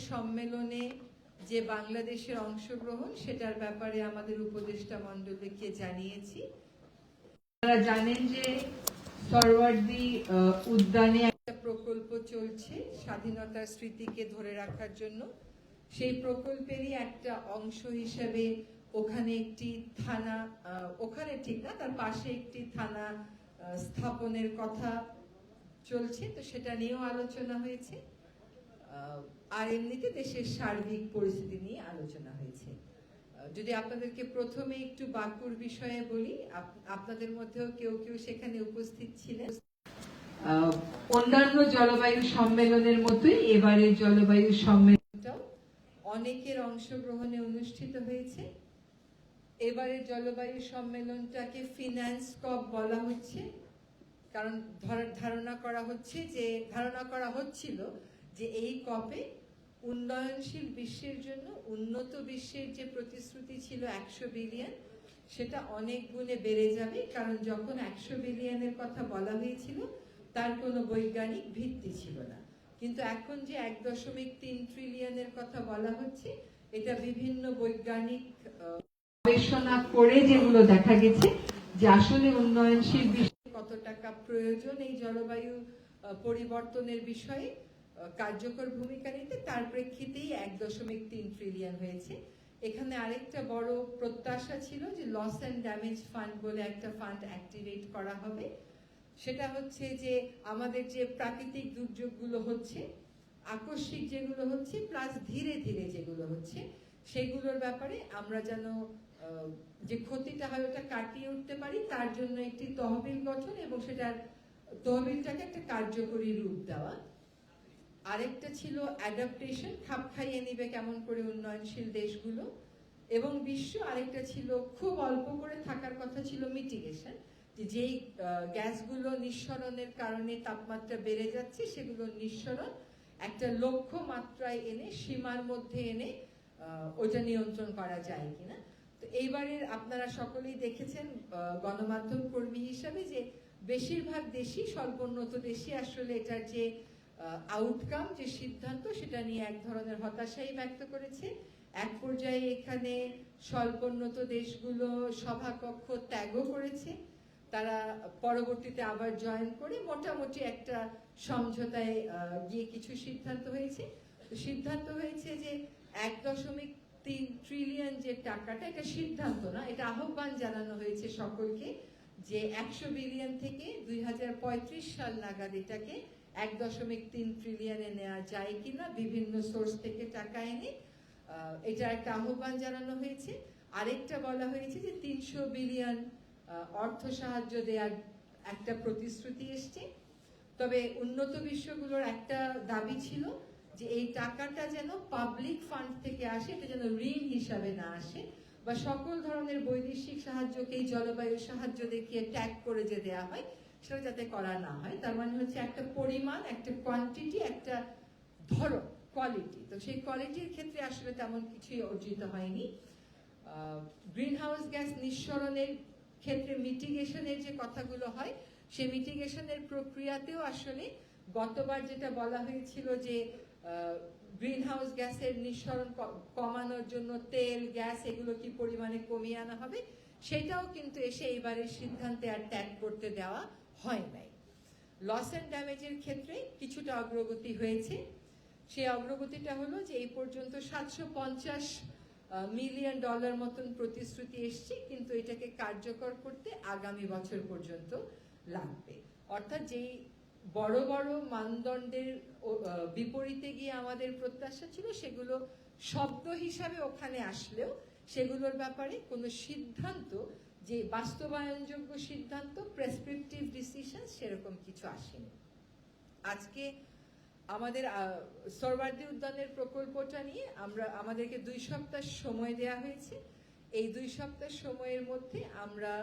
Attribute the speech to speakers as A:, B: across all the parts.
A: সম্মেলনে যে বাংলাদেশের অংশগ্রহণ সেটার ব্যাপারে আমাদের উপদেষ্টা মণ্ডলীকে জানিয়েছি। আপনারা জানেন যে সরওয়ার্দী উদ্যানে একটা প্রকল্প চলছে স্বাধীনতার স্মৃতিকে ধরে রাখার জন্য। সেই প্রকল্পেরই একটা অংশ হিসেবে ওখানে একটি থানা, ওখানে ঠিক না, তার পাশে একটি থানা স্থাপনের কথা চলছে, তো সেটা নিয়েও আলোচনা হয়েছে। আর এমনিতে দেশের সার্বিক পরিস্থিতি নিয়ে আলোচনা হয়েছে। যদি আপনাদেরকে প্রথমে একটু বাকুর বিষয়ে বলি, আপনাদের মধ্যেও কেউ কেউ সেখানে উপস্থিত ছিলেন। অন্যান্য জলবায়ু সম্মেলনের মতোই এবারের জলবায়ু সম্মেলনটাও অনেকের অংশগ্রহণে অনুষ্ঠিত হয়েছে। এবারের জলবায়ু সম্মেলনটাকে ফিন্যান্স কপ বলা হচ্ছে, কারণ ধারণা করা হচ্ছিল যে এই কপে উন্নয়নশীল বিশ্বের জন্য উন্নত বিশ্বের যে প্রতিশ্রুতি ছিল 100 বিলিয়ন, সেটা অনেক গুণে বেড়ে যাবে। কারণ যখন 100 বিলিয়নের কথা বলা হয়েছিল তার কোনো বৈজ্ঞানিক ভিত্তি ছিল না, কিন্তু এখন যে 1.3 ট্রিলিয়নের কথা বলা হচ্ছে, এটা বিভিন্ন বৈজ্ঞানিক গবেষণা করে যেগুলো দেখা গেছে যে আসলে উন্নয়নশীল বিশ্বে কত টাকা প্রয়োজন এই জলবায়ু পরিবর্তনের বিষয়ে কার্যকর ভূমিকা নিতে, তার প্রেক্ষিতেই 1.3 ট্রিলিয়ন হয়েছে। এখানে আরেকটা বড় প্রত্যাশা ছিল যে লস অ্যান্ড ড্যামেজ ফান্ড বলে একটা ফান্ড অ্যাক্টিভেট করা হবে। সেটা হচ্ছে যে আমাদের যে প্রাকৃতিক দুর্যোগগুলো হচ্ছে, আকস্মিক যেগুলো হচ্ছে, প্লাস ধীরে ধীরে যেগুলো হচ্ছে, সেগুলোর ব্যাপারে আমরা যেন যে ক্ষতিটা হয় ওটা কাটিয়ে উঠতে পারি, তার জন্য একটি তহবিল গঠন এবং সেটার তহবিলটাকে একটা কার্যকরী রূপ দেওয়া। আরেকটা ছিল অ্যাডাপ্টেশন, খাপ খাইয়ে নিবে কেমন করে উন্নয়নশীল দেশগুলো এবং বিশ্ব। আরেকটা ছিল খুব অল্প করে থাকার কথা ছিল মিটিগেশন, যেই গ্যাসগুলো নিঃসরণের কারণে তাপমাত্রা বেড়ে যাচ্ছে সেগুলো নিঃসরণ একটা লক্ষ্য মাত্রায় এনে, সীমার মধ্যে এনে ওটা নিয়ন্ত্রণ করা যায় কিনা। তো এইবারের আপনারা সকলেই দেখেছেন গণমাধ্যম কর্মী হিসাবে যে বেশিরভাগ দেশই, স্বল্পোন্নত দেশই আসলে এটার যে আউটকাম, যে সিদ্ধান্ত, সেটা নিয়ে এক ধরনের হতাশাই ব্যক্ত করেছে। এক পর্যায়ে এখানে স্বল্পোন্নত দেশগুলো সভাকক্ষ ত্যাগও করেছে। তারা পরবর্তীতে আবার জয়েন করে মোটামুটি একটা সমঝোতায় গিয়ে কিছু সিদ্ধান্ত হয়েছে যে 1.3 ট্রিলিয়ন যে টাকাটা, এটা সিদ্ধান্ত না, এটা আহ্বান জানানো হয়েছে সকলকে যে 100 বিলিয়ন থেকে 2035 সাল নাগাদ এটাকে 1.3 ট্রিলিয়নে নেওয়া যায় কিনা, বিভিন্ন সোর্স থেকে টাকা এনে। এটা একটা আহ্বান জানানো হয়েছে। আরেকটা বলা হয়েছে যে 300 বিলিয়ন অর্থ সাহায্য দেওয়ার একটা প্রতিশ্রুতি এসছে। তবে উন্নত বিশ্বগুলোর একটা দাবি ছিল যে এই টাকাটা যেন পাবলিক ফান্ড থেকে আসে, এটা যেন ঋণ হিসাবে না আসে, বা সকল ধরনের বৈদেশিক সাহায্যকেই জলবায়ু সাহায্য দেখিয়ে ট্যাগ করে যে দেওয়া হয়, সেটা যাতে করা না হয়। তার মানে হচ্ছে একটা পরিমাণ, একটা কোয়ান্টিটি, একটা ধরন, কোয়ালিটি। তো সেই কোয়ালিটির ক্ষেত্রে আসলে তেমন কিছুই অর্জিত হয়নি। গ্রিন হাউস গ্যাস নিঃসরণের ক্ষেত্রে মিটিগেশনের যে কথাগুলো হয়, সেই মিটিগেশনের প্রক্রিয়াতেও আসলে গতবার যেটা বলা হয়েছিল যে গ্রিন হাউস গ্যাসের নিঃসরণ কমানোর জন্য তেল, গ্যাস এগুলো কি পরিমাণে কমিয়ে আনা হবে, সেটাও কিন্তু এসে এইবারের সিদ্ধান্তে আর ত্যাগ করতে দেওয়া হয় নাই। লস অ্যান্ড ড্যামেজের ক্ষেত্রে কিছুটা অগ্রগতি হয়েছে। সেই অগ্রগতিটা হলো যে এই পর্যন্ত $750 মিলিয়ন মতন প্রতিশ্রুতি এসছে, কিন্তু এটাকে কার্যকর করতে আগামী বছর পর্যন্ত লাগবে। অর্থাৎ যেই বড় বড় মানদণ্ডের বিপরীতে গিয়ে আমাদের প্রত্যাশা ছিল, সেগুলো শব্দ হিসাবে ওখানে আসলেও সেগুলোর ব্যাপারে কোনো সিদ্ধান্ত, যে বাস্তবায়নযোগ্য সিদ্ধান্ত, প্রেসক্রিপটিভ ডিসিশন, সেরকম কিছু আসেনি। আজকে আমাদের সরওয়ার্দী উদ্যানের প্রকল্পটা নিয়ে আমাদেরকে 2 সপ্তাহ সময় দেওয়া হয়েছে। এই 2 সপ্তাহ সময়ের মধ্যে আমরা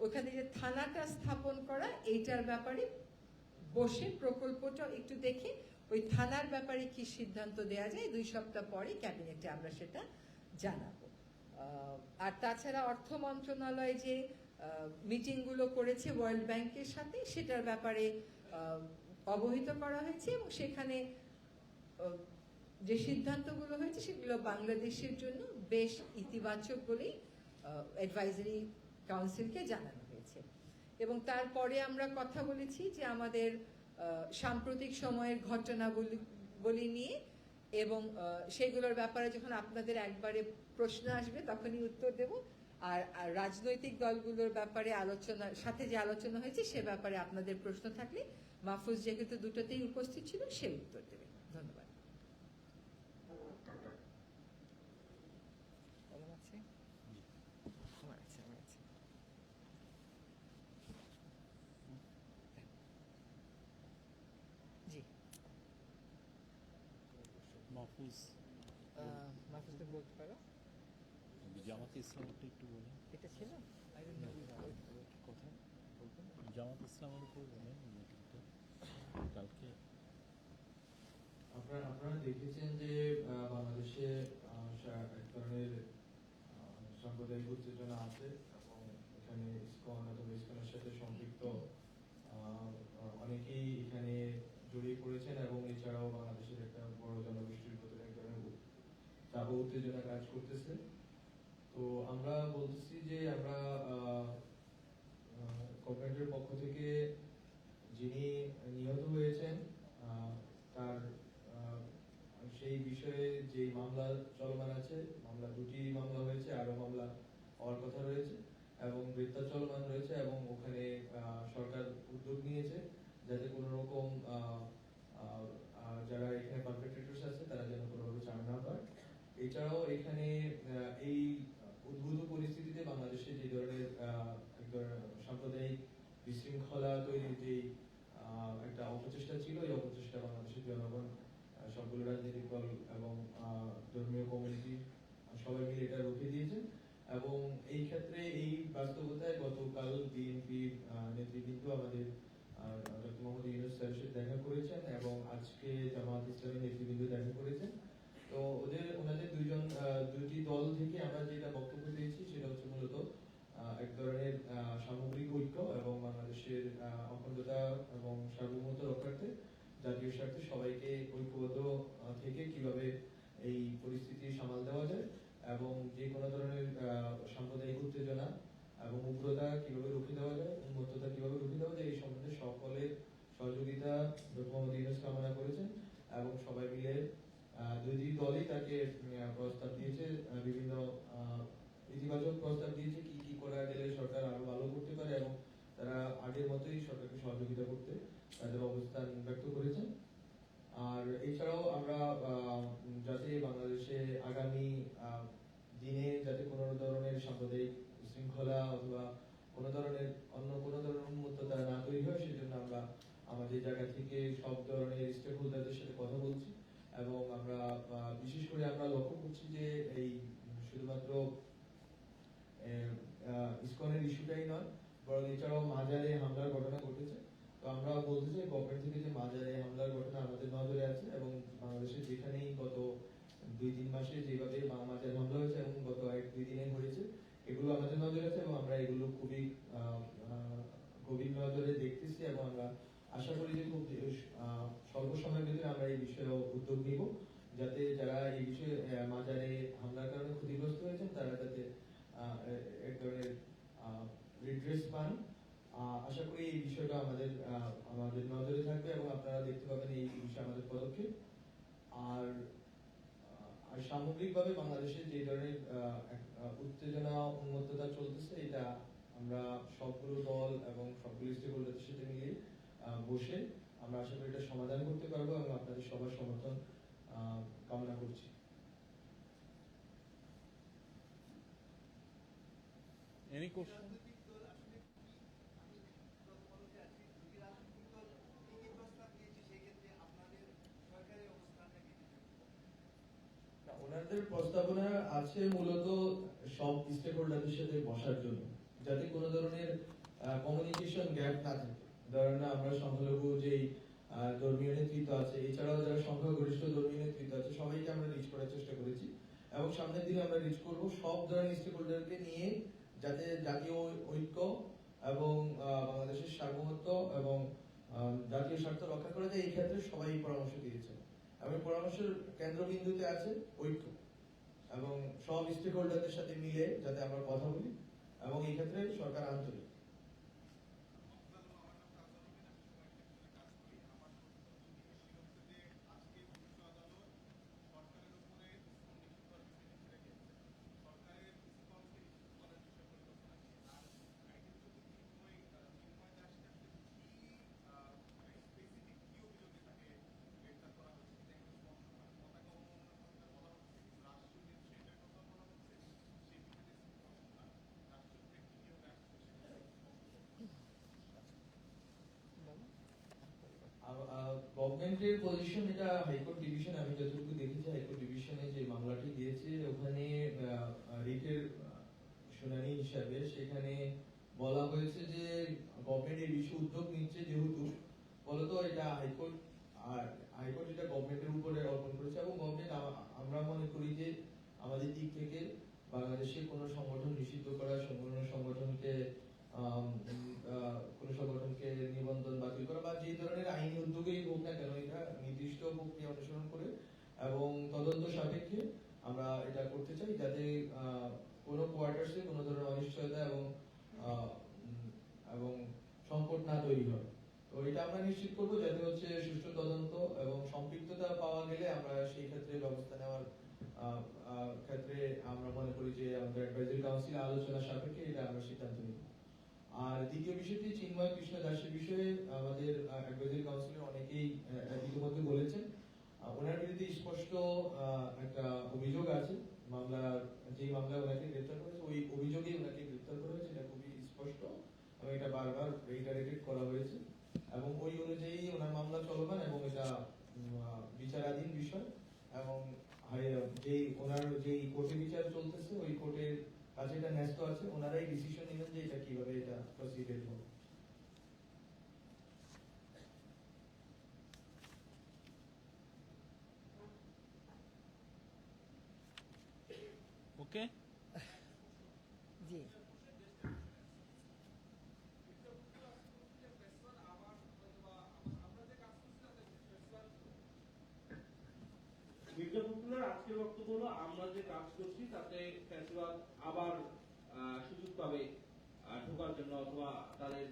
A: ওখানে যে থানাটা স্থাপন করা, এইটার ব্যাপারে বসে প্রকল্পটা একটু দেখে ওই থানার ব্যাপারে কি সিদ্ধান্ত দেওয়া যায় 2 সপ্তাহ পরে ক্যাবিনেটে আমরা সেটা জানাবো। আর তাছাড়া অর্থ মন্ত্রণালয় যে মিটিংগুলো করেছে ওয়ার্ল্ড ব্যাংকের সাথে, সেটার ব্যাপারে অবহিত করা হয়েছে এবং সেখানে যে সিদ্ধান্তগুলো হয়েছে সেগুলো বাংলাদেশের জন্য বেশ ইতিবাচক বলেই অ্যাডভাইজারি কাউন্সিলকে জানানো হয়েছে। এবং তারপরে আমরা কথা বলেছি যে আমাদের সাম্প্রতিক সময়ের ঘটনাবলী নিয়ে, এবং সেগুলোর ব্যাপারে যখন আপনাদের একবারে প্রশ্ন আসবে তখনই উত্তর দেব। আর রাজনৈতিক দলগুলোর ব্যাপারে সাথে যে আলোচনা হয়েছে সে ব্যাপারে আপনাদের প্রশ্ন থাকলে মাহফুজ যেহেতু দুটোতেই উপস্থিত ছিল সে উত্তর দেবে। ধন্যবাদ। জি, মাহফুজকে বলতে পারো।
B: জামাতে ইসলামটা একটু বলুন।
A: এটা ছিল
B: কোথায় বলবেন? জামাত ইসলামের উপর বলেন মিটিংটা কালকে।
C: আপনারা দেখেছেন যে বাংলাদেশে এক ধরনের সাম্প্রদায়িক উত্তেজনা আছে এবং এখানে ইসকন অথবা ইসকনের সাথে সম্পৃক্ত অনেকেই এখানে জড়িয়ে পড়েছেন এবং এছাড়াও বাংলাদেশের একটা বড় জনগোষ্ঠীর ভিতরে এক ধরনের চাপ উত্তেজনা কাজ করতেছে। তো আমরা বলতেছি যে আমরা গভর্নমেন্টের পক্ষ থেকে যিনি নিহত হয়েছেন তার সেই বিষয়ে যে মামলা চলমান আছে, মামলা দুটি মামলা হয়েছে, আরো মামলা হওয়ার কথা রয়েছে এবং গ্রেপ্তার চলমান রয়েছে এবং ওখানে সরকার উদ্যোগ নিয়েছে যাতে কোনো রকম যারা এখানে পারপেট্রেটরস আছে তারা যেন কোনোভাবে ছাড় না পায়। এছাড়াও এখানে এই উদ্ভূত পরিস্থিতিতে বাংলাদেশে যে ধরনের সাম্প্রদায়িক বিশৃঙ্খলা তৈরির যে একটা অপচেষ্টা ছিল, এই অপচেষ্টা বাংলাদেশের জনগণ, সবগুলো রাজনৈতিক দল এবং ধর্মীয় কমিউনিটি সবাই মিলে এটা রুখে দিয়েছেন। এবং এই ক্ষেত্রে এই বাস্তবতায় গতকাল বিএনপি নেতৃবৃন্দ আমাদের ডক্টর মোহাম্মদ ইউনূস স্যারের সাথে দেখা করেছেন এবং আজকে জামাত ইসলামের নেতৃবৃন্দ দেখা করেছেন। তো ওনাদের দুটি দল থেকে আমরা যেটা বক্তব্য পেয়েছি সেটা হচ্ছে মূলত এক ধরনের সামগ্রিক ঐক্য এবং বাংলাদেশের অখণ্ডতা এবং সার্বভৌমত্ব রক্ষার্থে জাতীয় স্বার্থে সবাইকে ঐক্যবদ্ধ থেকে কিভাবে এই পরিস্থিতি সামাল দেওয়া যায় এবং যে কোনো ধরনের সাম্প্রদায়িক উত্তেজনা এবং উগ্রতা কিভাবে রুখে দেওয়া যায়, উন্মত্ততা কিভাবে রুখে দেওয়া যায়, এই সম্বন্ধে সকলের সহযোগিতা ডক্টর মোহাম্মদ ইউনূস কামনা করেছেন এবং সবাই মিলে দুই দলই তাকে প্রস্তাব দিয়েছে, বিভিন্ন ইতিবাচক প্রস্তাব দিয়েছে কি কি করা গেলে সরকার আরো ভালো করতে পারে এবং তারা আগের মতোই সরকারকে সহযোগিতা করতে তাদের অবস্থান ব্যক্ত করেছেন। আর এছাড়াও আমরা যাতে বাংলাদেশে আগামী দিনে যাতে কোনো ধরনের সাম্প্রদায়িক শৃঙ্খলা অথবা কোনো ধরনের উন্মত্ততা না তৈরি হয় সেজন্য আমরা আমাদের জায়গা থেকে সব ধরনের স্টেক হোল্ডারদের সাথে কথা বলছি এবং আমরা বিশেষ করে আমরা লক্ষ্য করছি যে এই শুধুমাত্র ইসকনের ইস্যুটাই নয়, বরং এছাড়াও মাজারে হামলার ঘটনা ঘটেছে। তো আমরা বলতে চাই গভর্নমেন্ট থেকে যে মাজারে হামলার ঘটনা আমাদের নজরে আছে এবং বাংলাদেশের যেখানেই গত 2-3 মাসে যেভাবে মাজারে হামলা হয়েছে এবং গত 1-2 দিনে হয়েছে, এগুলো আমাদের নজরে আছে এবং আমরা এগুলো খুবই গভীর নজরে দেখতেছি এবং আমরা আশা করি যে খুব স্বল্প সময়ের ভিতরে আমরা এই বিষয়ে উদ্যোগ নিব যাতে যারা এই বিষয়ে মাজারে হামলার কারণে ক্ষতিগ্রস্ত হয়েছেন তারা যাতে এক ধরনের রিড্রেস পান। আশা করি এই বিষয়টা আমাদের নজরে থাকবে এবং আপনারা দেখতে পাবেন এই বিষয়ে আমাদের পদক্ষেপ। আর সামগ্রিকভাবে বাংলাদেশে যে ধরনের উত্তেজনা উন্মত্ততা চলতেছে এটা আমরা সবগুলো দল এবং সবগুলো স্টেক হোল্ডারদের সাথে মিলে বসে আমরা আশা করি এটা সমাধান করতে পারবো এবং আপনাদের সবার সমর্থন কামনা করছি।
B: Any question?
C: ওনাদের প্রস্তাবনা আছে মূলত সব স্টেক হোল্ডারদের সাথে বসার জন্য যাতে কোনো ধরনের কমিউনিকেশন গ্যাপ না থাকে। ধরেন আমরা সংখ্যালঘু যেই ধর্মীয় নেতৃত্ব আছে, এছাড়াও যারা সংখ্যাগরিষ্ঠ ধর্মীয় নেতৃত্ব আছে সবাইকে আমরা রিচ করার চেষ্টা করেছি এবং সামনের দিনে আমরা রিচ করব সব ধরনের স্টেক হোল্ডারকে নিয়ে যাতে জাতীয় ঐক্য এবং বাংলাদেশের সার্বভৌমত্ব এবং জাতীয় স্বার্থ রক্ষা করা যায়। এই ক্ষেত্রে সবাই পরামর্শ দিয়েছেন এবং পরামর্শের কেন্দ্রবিন্দুতে আছে ঐক্য এবং সব স্টেক হোল্ডারদের সাথে মিলে যাতে আমরা কথা বলি এবং এই ক্ষেত্রে সরকার আন্তরিক। গভর্নমেন্টের পজিশন এটা হাইকোর্ট ডিভিশন, আমি যতটুকু দেখেছি হাইকোর্ট ডিভিশনে যে মামলাটি দিয়েছে ওখানে রিটের শুনানি হিসাবে সেখানে বলা হয়েছে যে গভর্নমেন্ট এই বিষয়ে উদ্যোগ নিচ্ছে যেহেতু বলতো এটা হাইকোর্ট আর হাইকোর্ট এটা গভর্নমেন্টের উপরে অর্পণ করেছে এবং গভর্নমেন্ট আমরা মনে করি যে আমাদের দিক থেকে বাংলাদেশে কোনো সংগঠন নিষিদ্ধ করা, কোনো সংগঠনকে নিবন্ধন বাতিল করা বা যে ধরনের আইনি উদ্যোগেই হোক না কেন এটা নির্দিষ্ট প্রক্রিয়া অনুসরণ করে এবং তদন্ত সাপেক্ষে আমরা এটা করতে চাই যাতে কোনো কোয়ার্টার্সে কোনো ধরনের অনিশ্চয়তা এবং সংকট না তৈরি হয়। তো এটা আমরা নিশ্চিত করবো যাতে হচ্ছে সুষ্ঠু তদন্ত এবং সম্পৃক্ততা পাওয়া গেলে আমরা সেই ক্ষেত্রে ব্যবস্থা নেওয়ার ক্ষেত্রে আমরা মনে করি যে আমাদের অ্যাডভাইজারি কাউন্সিল আলোচনা সাপেক্ষে এটা আমরা সিদ্ধান্ত নিব। আর দ্বিতীয় বিষয়টি চিন্ময় কৃষ্ণ দাসের বিষয়ে আমাদের অ্যাডভাইজারি কাউন্সিলের অনেকেই ইতিমধ্যে বলেছেন ওনার বিরুদ্ধে স্পষ্ট একটা অভিযোগ আছে, যেই মামলায় ওনাকে গ্রেফতার করেছে ওই অভিযোগেই ওনাকে গ্রেফতার করা হয়েছে, এটা খুবই স্পষ্ট এবং এটা বারবার রিটারেটেড করা হয়েছে এবং ওই অনুযায়ী ওনার মামলা চলমান এবং এটা বিচারাধীন বিষয় এবং ওনার যেই কোর্টে বিচার চলতেছে ওই কোর্টের কাছে এটা ন্যস্ত আছে, ওনারাই ডিসিশন নেবেন যে এটা কিভাবে এটা প্রসিডেড হবে।
B: ওকে,
A: জি
D: মির্জা ফখরুলের আজকের বক্তব্য হলো আমরা যে কাজ করছি তাতে ফ্যাসিবাদ আবার সুযোগ পাবে ঢোকার জন্য অথবা তাদের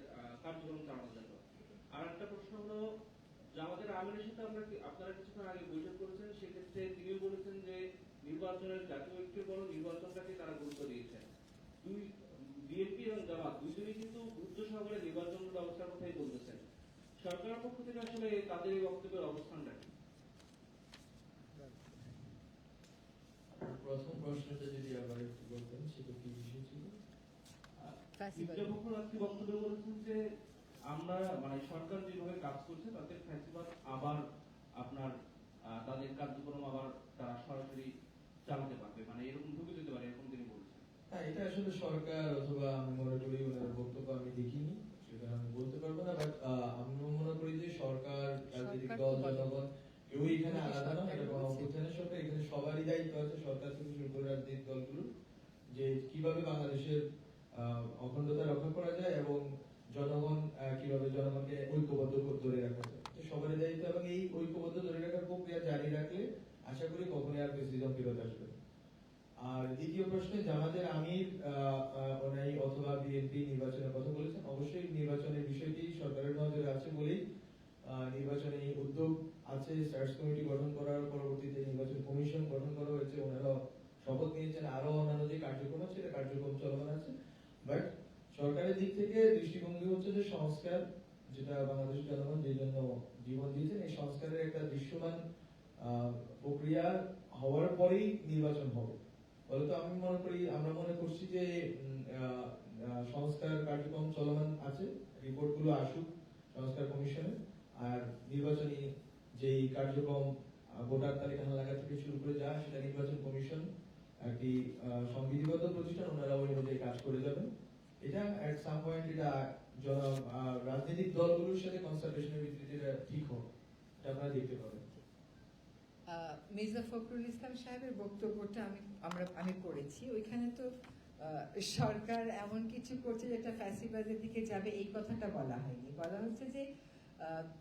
D: কার্যক্রম চালানোর জন্য। আর একটা প্রশ্ন হলো জামাতের আমিরের সাথে আপনারা কিছুক্ষণ আগে বৈঠক করেছেন, সেক্ষেত্রে তিনি বলেছেন যে নির্বাচনের জাতীয় ঐক্যের বড় নির্বাচনটাকে তারা গুরুত্ব দিয়েছেন। বিএনপি এবং জামাত দুইজনই কিন্তু গুরুত্ব সহকারে নির্বাচন ব্যবস্থার কথাই বলতেছেন। সরকারের পক্ষ থেকে আসলে তাদের এই বক্তব্যের অবস্থানটা কি?
C: প্রথম প্রশ্নটা যদি আবার একটু বলতেন সেটা কি বিষয় ছিল?
D: মির্জা ফখরুল আজকে বক্তব্য বলেছেন যে আমরা মানে সরকার যেভাবে কাজ করছে তাতে ফ্যাসিবাদ আবার আপনার তাদের কার্যক্রম আবার তারা সরাসরি চালাতে পারবে, মানে এরকম ঢুকে যেতে পারে এরকম তিনি বলছেন।
C: হ্যাঁ, এটা আসলে সরকার অথবা আমি মনে করি ওনার বক্তব্য আমি দেখিনি, সেটা আমি বলতে পারবো না, বাট আমি মনে করি যে সরকার রাজনৈতিক দল জনগণ কেউ এখানে আলাদা না, এটা গণঅভ্যুত্থানের সরকার, এখানে সবারই দায়িত্ব আছে সরকার থেকে শুরু করে রাজনৈতিক দলগুলো যে কিভাবে বাংলাদেশের অখণ্ডতা রক্ষা করা যায় এবং জনগণ কিভাবে জনগণকে ঐক্যবদ্ধ ধরে রাখা যায়, সবারই দায়িত্ব এবং এই ঐক্যবদ্ধ ধরে রাখার প্রক্রিয়া জারি রাখলে আশা করি কখনোই আর ফ্যাসিজম ফেরত আসবে। আর দ্বিতীয় প্রশ্নে জামাতের আমির ওনাই অথবা বিএনপি নির্বাচনের কথা বলেছেন, অবশ্যই নির্বাচনের বিষয়টি সরকারের নজরে আছে বলেই নির্বাচনী উদ্যোগ আছে, সার্চ কমিটি গঠন করার পরবর্তীতে নির্বাচন কমিশন গঠন করা হয়েছে, ওনারা শপথ নিয়েছেন, আরো অন্যান্য যে কার্যক্রম আছে এটা কার্যক্রম চলমান আছে। বাট সরকারের দিক থেকে দৃষ্টিভঙ্গি হচ্ছে যে সংস্কার, যেটা বাংলাদেশের জনগণ যে জন্য জীবন দিয়েছেন, এই সংস্কারের একটা দৃশ্যমান প্রক্রিয়া হওয়ার পরেই নির্বাচন হবে। ফলত আমরা মনে করছি যে সংস্কার কার্যক্রম চলমান আছে, রিপোর্ট গুলো আসুক সংস্কার কমিশনে, আর নির্বাচনী যেই কার্যক্রম ভোটার তালিকা হালনাগাদ থেকে শুরু করে যা সেটা নির্বাচন কমিশন একটি সংবিধিবদ্ধ প্রতিষ্ঠান, ওনারা ওই অনুযায়ী কাজ করে যাবেন। এটা এট সাম পয়েন্ট এটা রাজনৈতিক দলগুলোর সাথে কনসালটেশনের ভিত্তিতে এটা ঠিক হবে, এটা আপনারা দেখতে পাবেন।
A: মির্জা ফখরুল ইসলাম সাহেবের বক্তব্যটা আমি পড়েছি, ওইখানে তো সরকার এমন কিছু করছে যেটা ফ্যাসিবাদের দিকে যাবে এই কথাটা বলা হয়নি, বলা হচ্ছে যে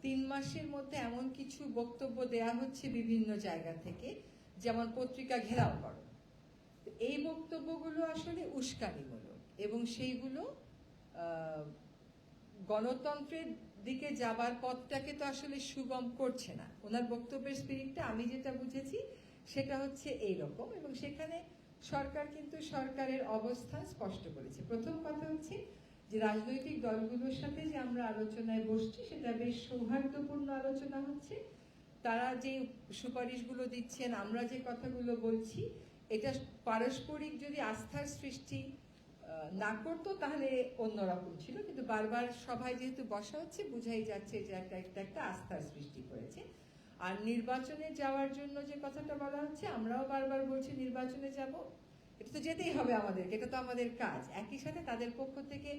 A: 3 মাসের মধ্যে এমন কিছু বক্তব্য দেয়া হচ্ছে বিভিন্ন জায়গা থেকে, যেমন পত্রিকা ঘেরাও করো। এই বক্তব্যগুলো আসলে উস্কানিমূলক এবং সেইগুলো গণতন্ত্রের দিকে যাবার পথটাকে তো আসলে সুগম করছে না। ওনার বক্তব্যের স্পিরিটটা আমি যেটা বুঝেছি সেটা হচ্ছে এইরকম, এবং সেখানে সরকার কিন্তু সরকারের অবস্থান স্পষ্ট করেছে। প্রথম কথা হচ্ছে যে রাজনৈতিক দলগুলোর সাথে যে আমরা আলোচনায় বসছি সেটা বেশ সৌহার্দ্যপূর্ণ আলোচনা হচ্ছে। তারা যে সুপারিশগুলো দিচ্ছেন, আমরা যে কথাগুলো বলছি, এটা পারস্পরিক যদি আস্থার সৃষ্টি না করতো তাহলে অন্যরকম ছিল, কিন্তু বারবার সভায় যেহেতু বসা হচ্ছে বোঝাই যাচ্ছে যে একটা আস্থার সৃষ্টি করেছে। আর নির্বাচনে যাওয়ার জন্য যে কথাটা বলা হচ্ছে, আমরাও বারবার বলছি নির্বাচনে যাব, এটা তো যেতেই হবে আমাদেরকে, এটা তো আমাদের কাজ। একই সাথে তাদের পক্ষ থেকে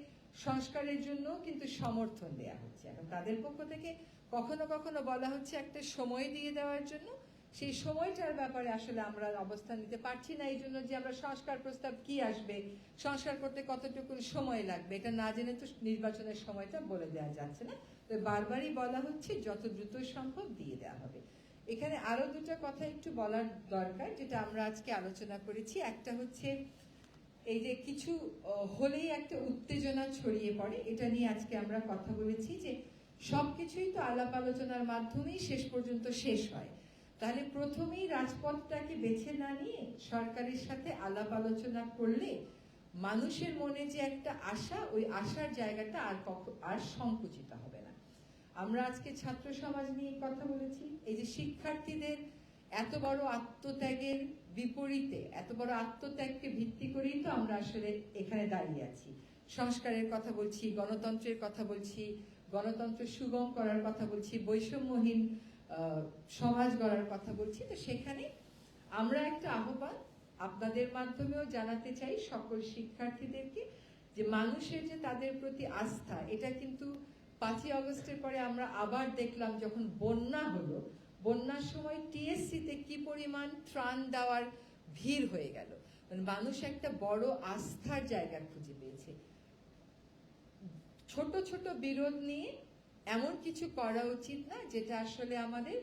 A: সংস্কারের জন্য কিন্তু সমর্থন দেয়া হচ্ছে। এখন তাদের পক্ষ থেকে কখনো কখনো বলা হচ্ছে একটা সময় দিয়ে দেওয়ার জন্য, সেই সময়টার ব্যাপারে আসলে আমরা অবস্থান নিতে পারছি না। এই জন্য যে আমরা সংস্কার প্রস্তাব কি আসবে, সংস্কার করতে কতটুকু সময় লাগবে, এটা না জেনে তো নির্বাচনের সময়টা বলে দেওয়া যাচ্ছে না। তো বারবারই বলা হচ্ছে যত দ্রুত সম্ভব দিয়ে দেওয়া হবে। এখানে আরো দুটো কথা একটু বলার দরকার, যেটা আমরা আজকে আলোচনা করেছি। একটা হচ্ছে এই যে কিছু হলেই একটা উত্তেজনা ছড়িয়ে পড়ে, এটা নিয়ে আজকে আমরা কথা বলেছি যে সবকিছুই তো আলাপ আলোচনার মাধ্যমেই শেষ পর্যন্ত শেষ হয়। তাহলে প্রথমেই রাজপথটাকে বেছে না নিয়ে সরকারের সাথে আলাপ আলোচনা করলে মানুষের মনে যে একটা আশা, ওই আশার জায়গাটা আর সংকুচিত হবে না। আমরা আজকে ছাত্র সমাজ নিয়ে কথা বলেছি। এই যে শিক্ষার্থীদের এত বড় আত্মত্যাগের বিপরীতে, এত বড় আত্মত্যাগকে ভিত্তি করেই তো আমরা আসলে এখানে দাঁড়িয়ে আছি। সংস্কারের কথা বলছি, গণতন্ত্রের কথা বলছি, গণতন্ত্র সুগম করার কথা বলছি, বৈষম্যহীন সমাজ গড়ার কথা বলছি। তো সেখানে আমরা একটা আহ্বান আপনাদের মাধ্যমেও জানাতে চাই সকল শিক্ষার্থীদেরকে, যে মানুষের যে তাদের প্রতি আস্থা, এটা কিন্তু 5ই আগস্টের পরে আমরা আবার দেখলাম যখন বন্যা হলো, বন্যার সময় টিএসসিতে কি পরিমাণ ত্রাণ দেওয়ার ভিড় হয়ে গেল। মানে মানুষ একটা বড় আস্থার জায়গা খুঁজে পেয়েছে। ছোট ছোট বিরোধ নিয়ে এমন কিছু করা উচিত না যেটা আসলে আমাদের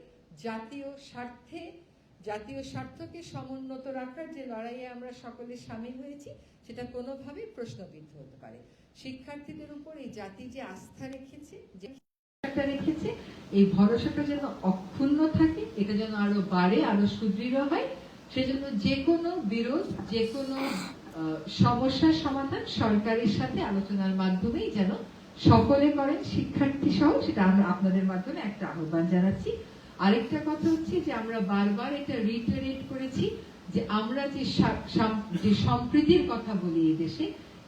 A: জাতীয় স্বার্থকে সমুন্নত রাখার যে লড়াইয়ে আমরা সকলে সামিল হয়েছি সেটা কোনোভাবেই প্রশ্নবিদ্ধ হতে পারে। শিক্ষার্থীদের উপর এই জাতি যে আস্থা রেখেছে, যে রেখেছে, এই ভরসাটা যেন অক্ষুণ্ণ থাকে, এটা যেন আরো বাড়ে, আরো সুদৃঢ় হয়। সেজন্য যে কোনো বিরোধ, যে কোনো সমস্যার সমাধান সরকারের সাথে আলোচনার মাধ্যমেই যেন সকলে করেন, শিক্ষার্থী সহ, সেটা আমরা আপনাদের মাধ্যমে একটা আহ্বান জানাচ্ছি। আরেকটা কথা হচ্ছে যে আমরা বারবার এটা রিটারেট করেছি যে আমরা যে সম্প্রীতির কথা বলি এই দেশে,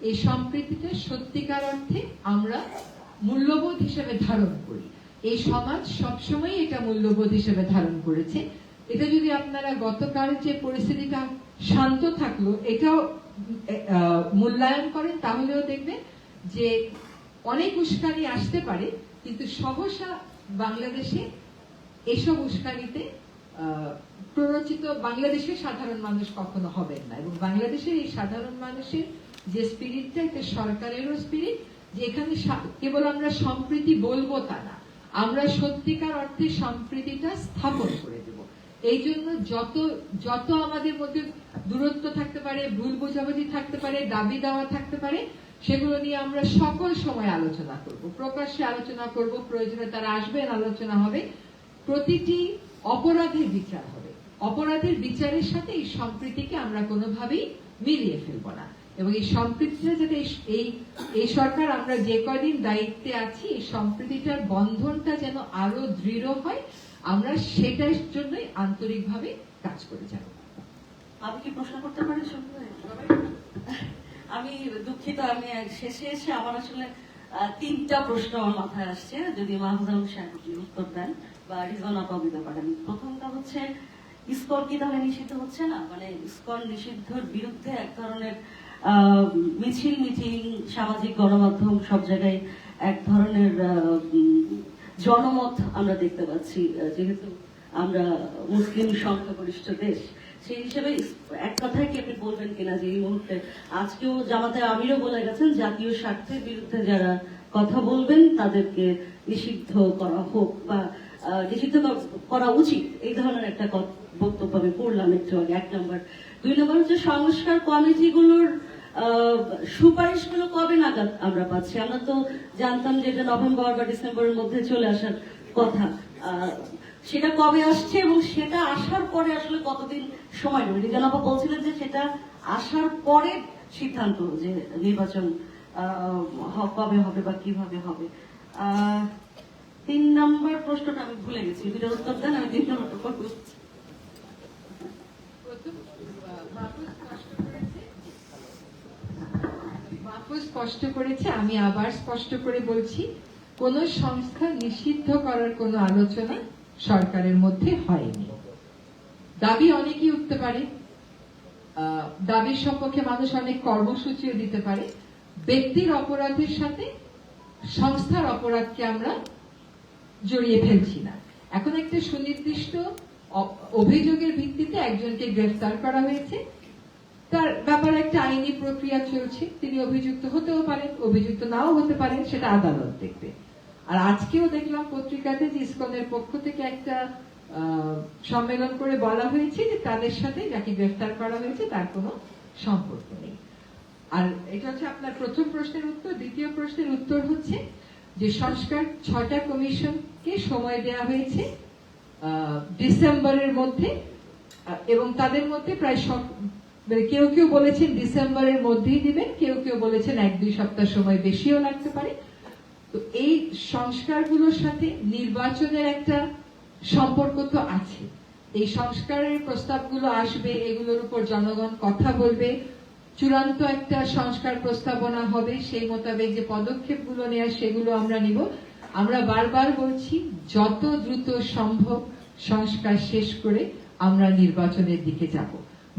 A: এই সম্প্রীতিটা সত্যিকার অর্থে আমরা মূল্যবোধ হিসেবে ধারণ করি। এই সমাজ সবসময় এটা মূল্যবোধ হিসেবে ধারণ করেছে। এটা যদি আপনারা গতকাল যে পরিস্থিতিটা শান্ত থাকলো এটাও মূল্যায়ন করেন, তাহলেও দেখবেন যে অনেক উস্কানি আসতে পারে, কিন্তু সহসা বাংলাদেশে এসব উস্কানিতে প্ররোচিত বাংলাদেশের সাধারণ মানুষ কখনো হবেন না। এবং বাংলাদেশের এই সাধারণ মানুষের যে স্পিরিটটা, এটা সরকারেরও স্পিরিট, যে এখানে কেবল আমরা সম্প্রীতি বলবো তা না, আমরা সত্যিকার অর্থে সম্প্রীতিটা স্থাপন করে দেব। এই জন্য যত আমাদের মধ্যে দূরত্ব থাকতে পারে, ভুল বোঝাবুঝি থাকতে পারে, দাবি দেওয়া থাকতে পারে, সেগুলো নিয়ে আমরা সকল সময় আলোচনা করব, প্রকাশ্যে আলোচনা করব, প্রয়োজনে তারা আসবেন, আলোচনা হবে। প্রতিটি অপরাধের বিচার হবে, অপরাধের বিচারের সাথে এই সম্প্রীতিকে আমরা কোনোভাবেই মিলিয়ে ফেলবো না। এবং এই সম্প্রীতিটা যাতে এই সরকার আমরা যে কদিন দায়িত্বে আছি, এই সম্প্রীতিটার বন্ধনটা যেন আরো দৃঢ় হয়, আমরা সেটার জন্যই আন্তরিকভাবে কাজ করে যাব।
E: আমি কি প্রশ্ন করতে পারি? আমি দুঃখিত, আমি শেষে এসে আমার আসলে 3টা প্রশ্ন আমার মাথায় আসছে, যদি মাহফুজ আলম সাহেব উত্তর দেন বা রিজন আপা দিতে পারেন। প্রথমটা হচ্ছে, ইসকন কি তাহলে নিষিদ্ধ হচ্ছে না? মানে ইসকন নিষিদ্ধের বিরুদ্ধে এক ধরনের মিছিল, মিটিং, সামাজিক গণমাধ্যম, সব জায়গায় এক ধরনের জনমত আমরা দেখতে পাচ্ছি। যেহেতু আমরা মুসলিম সংখ্যাগরিষ্ঠ দেশ, সেই হিসেবে এক কথায় কি আপনি বলবেন কিনা যে এই মুহূর্তে আজকেও জামাতে আমিরও বলে গেছেন জাতীয় স্বার্থের বিরুদ্ধে যারা কথা বলবেন তাদেরকে নিষিদ্ধ করা হোক বা নিষিদ্ধ করা উচিত, এই ধরনের একটা বক্তব্য আমি পড়লাম একটু আগে। 1 নম্বর। 2 নম্বর হচ্ছে সংস্কার কমিটিগুলোর সুপারিশগুলো কবে নাগাদ আমরা পাচ্ছি? আমরা তো জানতাম যে এটা নভেম্বর বা ডিসেম্বরের মধ্যে চলে আসার কথা, সেটা কবে আসছে এবং সেটা আসার পরে আসলে কতদিন সময় নেবে? রিজান আপা বলছিলেন যে সেটা আসার পরে সিদ্ধান্ত যে নির্বাচন কবে হবে বা কিভাবে হবে। 3 নম্বর প্রশ্নটা আমি ভুলে গেছি, দুটার উত্তর দেন, আমি 3 নম্বরটা করবো।
A: মাহফুজ স্পষ্ট করেছে, আমি আবার স্পষ্ট করে বলছি, কোন সংস্থা নিষিদ্ধ করার কোন আলোচনা সরকারের মধ্যে হয়নি। দাবি অনেকেই উঠতে পারে, দাবির সপক্ষে মানুষ অনেক কর্মসূচিও দিতে পারে। ব্যক্তির অপরাধের সাথে সংস্থার অপরাধকে আমরা জড়িয়ে ফেলছি না। এখন একটা সুনির্দিষ্ট অভিযোগের ভিত্তিতে একজনকে গ্রেফতার করা হয়েছে, তার ব্যাপারে একটা আইনি প্রক্রিয়া চলছে। তিনি অভিযুক্ত হতেও পারেন, অভিযুক্ত নাও হতে পারেন, সেটা আদালত দেখবে। আর আজকেও দেখলাম পত্রিকাতে যে ইসকনের পক্ষ থেকে একটা সম্মেলন করে বলা হয়েছে যে তাদের সাথে যাকে গ্রেফতার করা হয়েছে তার কোনো সম্পর্ক নেই। আর এটা হচ্ছে আপনার প্রথম প্রশ্নের উত্তর। দ্বিতীয় প্রশ্নের উত্তর হচ্ছে যে সংস্কার 6টা কমিশনকে সময় দেওয়া হয়েছে ডিসেম্বরের মধ্যে, এবং তাদের মধ্যে প্রায় কেউ কেউ বলেছেন ডিসেম্বরের মধ্যেই দিবেন, কেউ কেউ বলেছেন 1-2 সপ্তাহ সময় বেশিও লাগতে পারে। তো এই সংস্কারগুলোর সাথে নির্বাচনের একটা সম্পর্ক তো আছে। এই সংস্কারের প্রস্তাবগুলো আসবে, এগুলোর উপর জনগণ কথা বলবে, চূড়ান্ত একটা সংস্কার প্রস্তাবনা হবে, সেই মোতাবেক যে পদক্ষেপগুলো নেওয়ার সেগুলো আমরা নিব। আমরা বারবার বলছি যত দ্রুত সম্ভব সংস্কার শেষ করে আমরা নির্বাচনের দিকে যাব।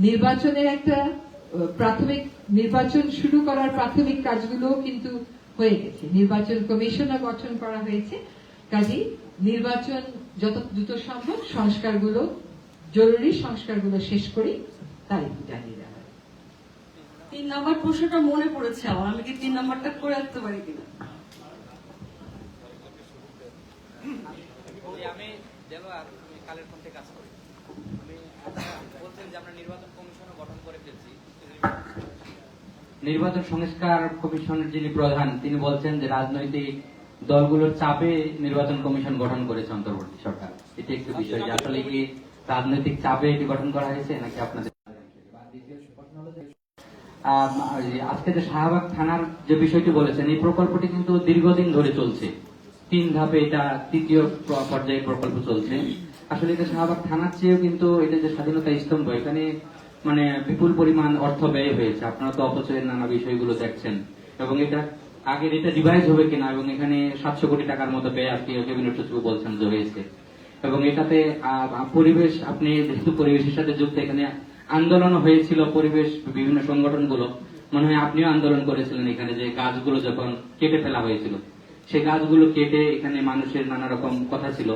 A: নির্বাচনের একটা প্রাথমিক নির্বাচন শুরু করার প্রাথমিক কাজগুলোও কিন্তু হয়ে গেছে, নির্বাচন কমিশনও গঠন করা হয়েছে। কাজেই নির্বাচন যত দ্রুত সম্ভব সংস্কারগুলো, জরুরি সংস্কারগুলো শেষ করি, তাই জানিয়ে দেওয়া হয়।
E: 3 নম্বর প্রশ্নটা মনে পড়েছে আমার, আমি কি 3 নম্বরটা করে রাখতে পারি কিনা?
F: আমি দেলোয়ার, আমি কালের কণ্ঠে কাজ করি। আমি বলছেন যে আমরা নির্বাচন কমিশনও গঠন করে ফেলছি।
G: নির্বাচন সংস্কার কমিশনের যিনি প্রধান তিনি বলছেন যে রাজনৈতিক দলগুলোর চাপে নির্বাচন কমিশন গঠন করেছে অন্তর্বর্তী সরকার। এটি একটু বিষয় যে আসলে কি রাজনৈতিক চাপে এটি গঠন করা হয়েছে নাকি আপনাদের? আজকে যে শাহবাগ থানার যে বিষয়টি বলেছেন, এই প্রকল্পটি কিন্তু দীর্ঘদিন ধরে চলছে, 3 ধাপে এটা 3য় পর্যায়ে প্রকল্প চলছে। আসলে এটা শাহবাগ থানার চেয়েও কিন্তু এটা যে স্বাধীনতা স্তম্ভ, এখানে মানে বিপুল পরিমাণ অর্থ ব্যয় হয়েছে। আপনারা তো অপচয়ের নানা বিষয়গুলো দেখছেন, এবং এটা আগের এটা রিভাইজ হবে কিনা, এবং এখানে 700 কোটি টাকার মতো ব্যয় আজকে ক্যাবিনেট সচিব বলছেন যে হয়েছে। এবং এটাতে পরিবেশ, আপনি যেহেতু পরিবেশের সাথে যুক্ত, এখানে আন্দোলন হয়েছিল পরিবেশ বিভিন্ন সংগঠনগুলো, মনে হয় আপনিও আন্দোলন করেছিলেন এখানে, যে গাছগুলো যখন কেটে ফেলা হয়েছিল, সেই গাছগুলো কেটে এখানে মানুষের নানা রকম কথা ছিল,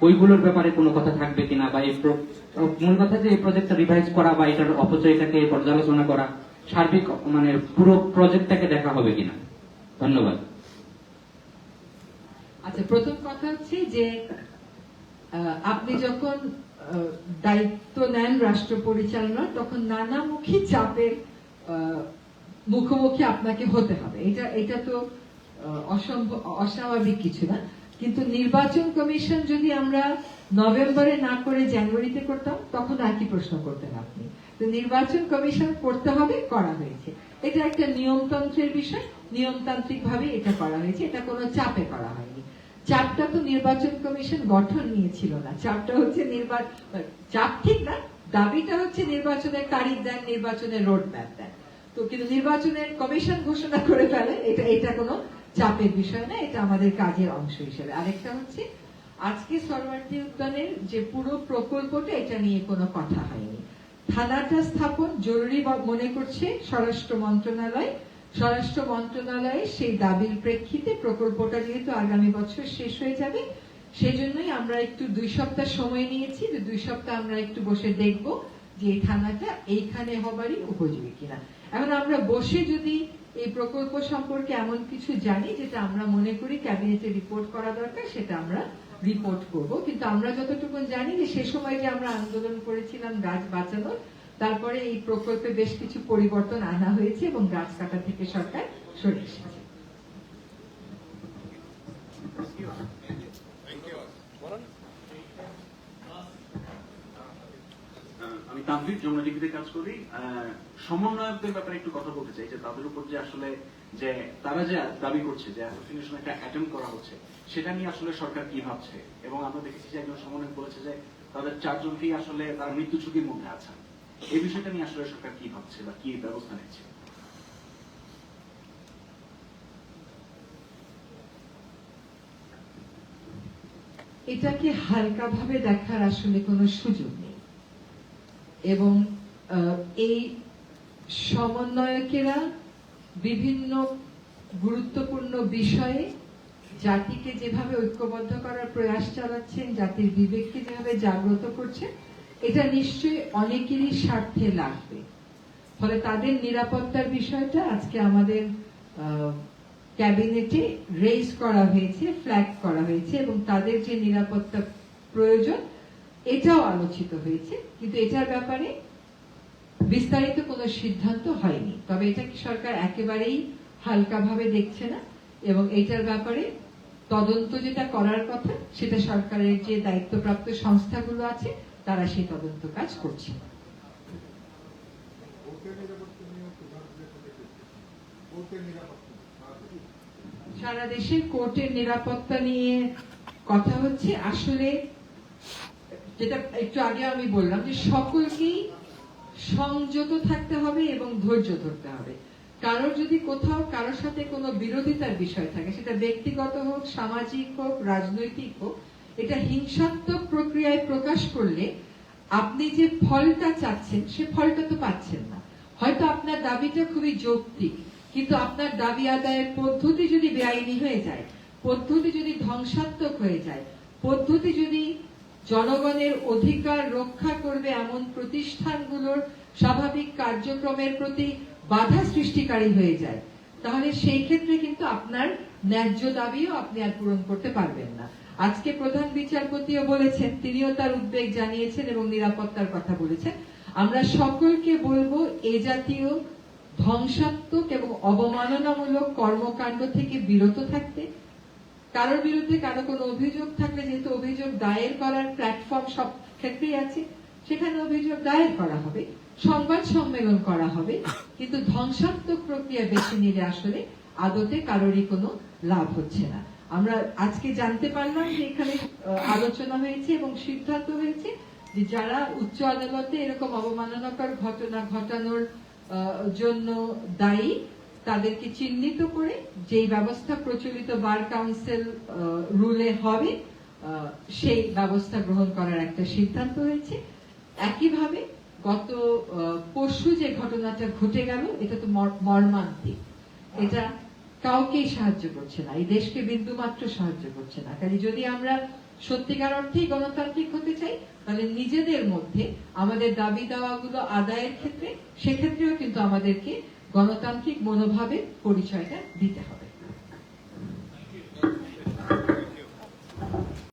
G: ওইগুলোর ব্যাপারে কোনো কথা থাকবে কিনা, বা এই মূল কথা যে এই প্রজেক্টটা রিভাইজ করা বা এটার অপচয়টাকে পর্যালোচনা করা, সার্বিক মানে পুরো প্রজেক্টটাকে দেখা হবে কিনা? ধন্যবাদ।
A: আচ্ছা, প্রথম কথা হচ্ছে যে আপনি যখন দায়িত্ব নেন রাষ্ট্র পরিচালনা, তখন নানামুখী চাপের মুখোমুখি আপনাকে হতে হবে। এটা তো অস্বাভাবিক কিছু না। কিন্তু নির্বাচন কমিশন যদি আমরা নভেম্বরে না করে জানুয়ারিতে করতাম, তখন একই প্রশ্ন করতেন আপনি। তো নির্বাচন কমিশন করতে হবে, করা হয়েছে। এটা একটা নিয়মতন্ত্রের বিষয়, নিয়মতান্ত্রিক ভাবে এটা করা হয়েছে, এটা কোনো চাপে করা হয়নি। চাপটা তো নির্বাচন কমিশন গঠন নিয়েছিল না, চাপটা হচ্ছে চাপ ঠিক না, দাবিটা হচ্ছে নির্বাচনের তারিখ দেন, নির্বাচনের রোড ম্যাপ দেন। তো কিন্তু নির্বাচনের কমিশন ঘোষণা করে ফেলে, এটা কোনো চাপের বিষয় না, এটা আমাদের কাজের অংশ হিসেবে। আরেকটা হচ্ছে আজকে সরোয়ার্দী উদ্যানের যে পুরো প্রকল্পটা, এটা নিয়ে কোনো কথা হয়নি। থানাটা স্থাপন জরুরি মনে করছে স্বরাষ্ট্র মন্ত্রণালয়। স্বরাষ্ট্র মন্ত্রণালয়ে সেই দাবির প্রেক্ষিতে প্রকল্পটা যেহেতু আগামী বছর শেষ হয়ে যাবে, সেজন্যই আমরা একটু 2 সপ্তাহ সময় নিয়েছি, যে 2 সপ্তাহ আমরা একটু বসে দেখব যে এই থানাটা এইখানে হবারই উপযোগী কিনা। এখন আমরা বসে যদি এই প্রকল্প সম্পর্কে এমন কিছু জানি যেটা আমরা মনে করি ক্যাবিনেটে রিপোর্ট করা দরকার, সেটা আমরা রিপোর্ট করব। কিন্তু আমরা যতটুকু জানি যে সে সময় যে আমরা আন্দোলন করেছিলাম গাছ বাঁচানোর, তারপরে এই প্রকল্পে বেশ কিছু পরিবর্তন আনা হয়েছে এবং গাছ কাটা থেকে সরকার সরে এসেছে।
H: আমি তান্ত্রিক যমুনা টিভিতে কাজ করি। সমন্বয়কদের ব্যাপারে একটু কথা বলতে চাই, যে তাদের উপর যে আসলে যে তারা যে দাবি করছে যে অ্যাসাসিনেশন একটা অ্যাটেম্প করা হচ্ছে, সেটা নিয়ে আসলে সরকার কি ভাবছে। এবং আমরা দেখেছি যে একজন সমন্বয়ক বলেছে যে তাদের 4 জনকেই আসলে তারা মৃত্যু ঝুঁকির মধ্যে আছেন। এই বিষয়টা নিয়ে আসলে সরকার কি ভাবছে বা কি ব্যবস্থা নিচ্ছে?
A: এটাকে হালকাভাবে দেখার আসলে কোনো সুযোগ নেই। এবং এই সমন্বয়কেরা বিভিন্ন গুরুত্বপূর্ণ বিষয়ে জাতিকে যেভাবে ঐক্যবদ্ধ করার প্রয়াস চালাচ্ছেন, জাতির বিবেককে যেভাবে জাগ্রত করছেন, এটা নিশ্চয়ই অনেকেরই স্বার্থে লাগবে। ফলে তাদের নিরাপত্তার বিষয়টা আজকে আমাদের ক্যাবিনেটে রেজ করা হয়েছে, ফ্ল্যাগ করা হয়েছে, এবং তাদের যে নিরাপত্তা প্রয়োজন এটাও আলোচিত হয়েছে। কিন্তু এটার ব্যাপারে বিস্তারিত কোনো সিদ্ধান্ত হয়নি। তবে এটা কি সরকার একেবারেই হালকাভাবে দেখছে না, এবং এটার ব্যাপারে তদন্ত যেটা করার কথা সেটা সরকারের যে দায়িত্বপ্রাপ্ত সংস্থাগুলো আছে তারা সেই তদন্ত কাজ করছে। সারা দেশের কোর্টের নিরাপত্তা নিয়ে কথা হচ্ছে। আসলে যেটা একটু আগে আমি বললাম যে সকলকেই সংযত থাকতে হবে এবং ধৈর্য ধরতে হবে। কারোর যদি কোথাও কারোর সাথে কোনো বিরোধিতার বিষয় থাকে, সেটা ব্যক্তিগত হোক, সামাজিক হোক, রাজনৈতিক হোক, এটা হিংসাত্মক প্রক্রিয়ায় প্রকাশ করলে আপনি যে ফলটা চাচ্ছেন সে ফলটা তো পাচ্ছেন না। হয়তো আপনার দাবিটা খুবই যৌক্তিক, কিন্তু আপনার দাবি আদায়ের পদ্ধতি যদি বেআইনি হয়ে যায়, পদ্ধতি যদি ধ্বংসাত্মক হয়ে যায়, পদ্ধতি যদি জনগণের অধিকার রক্ষা করবে এমন প্রতিষ্ঠানগুলোর স্বাভাবিক কার্যক্রমের প্রতি বাধা সৃষ্টিকারী হয়ে যায়, তাহলে সেই ক্ষেত্রে কিন্তু আপনার ন্যায্য দাবিও আপনি আর পূরণ করতে পারবেন না। আজকে প্রধান বিচারপতিও বলেছেন, তিনিও তার উদ্বেগ জানিয়েছেন এবং নিরাপত্তার কথা বলেছেন। আমরা সকলকে বলবো এ জাতীয় ধ্বংসাত্মক এবং অবমাননামূলক কর্মকাণ্ড থেকে বিরত থাকতে। কারোর বিরুদ্ধে কারো কোনো অভিযোগ থাকলে, যেহেতু অভিযোগ দায়ের করার প্ল্যাটফর্ম সব ক্ষেত্রেই আছে, সেখানে অভিযোগ দায়ের করা হবে, সংবাদ সম্মেলন করা হবে, কিন্তু ধ্বংসাত্মক প্রক্রিয়া বেছে নিলে আসলে আদতে কারোরই কোনো লাভ হচ্ছে না। আমরা আজকে জানতে পারলাম যে এখানে আলোচনা হয়েছে এবং সিদ্ধান্ত হয়েছে যে যারা উচ্চ আদালতে এরকম অবমাননাকর ঘটনা ঘটানোর জন্য দায়ী, তাদেরকে চিহ্নিত করে যেই ব্যবস্থা প্রচলিত বার কাউন্সিল রুলে হবে সেই ব্যবস্থা গ্রহণ করার একটা সিদ্ধান্ত হয়েছে। একইভাবে গত পরশু যে ঘটনাটা ঘটে গেল, এটা তো মর্মান্তিক। এটা কাউকেই সাহায্য করছে না, এই দেশকে বিন্দুমাত্র সাহায্য করছে না। কাজে যদি আমরা সত্যিকার অর্থেই গণতান্ত্রিক হতে চাই, তাহলে নিজেদের মধ্যে আমাদের দাবি দাওয়াগুলো আদায়ের ক্ষেত্রে, সেক্ষেত্রেও কিন্তু আমাদেরকে গণতান্ত্রিক মনোভাবের পরিচয়টা দিতে হবে।